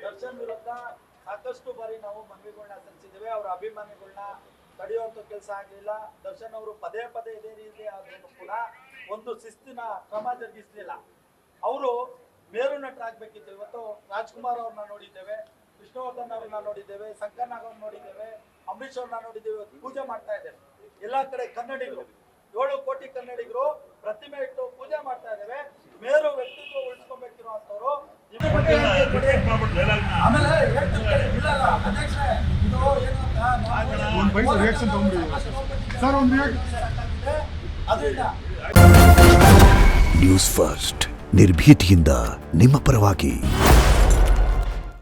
ದರ್ಶನ್ ವಿರುದ್ಧ ಸಾಕಷ್ಟು ಬಾರಿ ನಾವು ಮನವಿಗಳನ್ನ ಸಲ್ಲಿಸಿದ್ದೇವೆ. ಅವರ ಅಭಿಮಾನಿಗಳನ್ನ ತಡೆಯುವಂತ ಕೆಲಸ ಆಗಲಿಲ್ಲ. ದರ್ಶನ್ ಅವರು ಪದೇ ಪದೇ ಇದೇ ರೀತಿ ಆದ್ರೂ ಕೂಡ ಒಂದು ಶಿಸ್ತಿನ ಕ್ರಮ ಜರುಗಿಸಲಿಲ್ಲ. ಅವರು ಮೇರು ನಟರಾಗಬೇಕಿತ್ತು. ಇವತ್ತು ರಾಜ್ಕುಮಾರ್ ಅವ್ರನ್ನ ನೋಡಿದ್ದೇವೆ, ವಿಷ್ಣುವರ್ಧನ್ ಅವ್ರನ್ನ ನೋಡಿದ್ದೇವೆ, ಶಂಕರ್ನಾಗ್ ಅವ್ರನ್ನ ನೋಡಿದ್ದೇವೆ, ಅಂಬರೀಶ್ ಅವ್ರನ್ನ ನೋಡಿದ್ದೇವೆ. ಪೂಜೆ ಮಾಡ್ತಾ ಇದ್ದೇವೆ. ಎಲ್ಲಾ ಕಡೆ ಕನ್ನಡಿಗರು 7 ಕೋಟಿ ಕನ್ನಡಿಗರು ಪ್ರತಿಮೆ ಇಟ್ಟು ಪೂಜೆ ಮಾಡ್ತಾ ಇದ್ದೇವೆ. ಮೇರು ವ್ಯಕ್ತಿತ್ವ ಉಳಿಸ್ಕೊಬೇಕಿರುವಂತವ್ರು ನ್ಯೂಸ್ ಫಸ್ಟ್ ನಿರ್ಭೀತಿಯಿಂದ ನಿಮ್ಮ ಪರವಾಗಿ.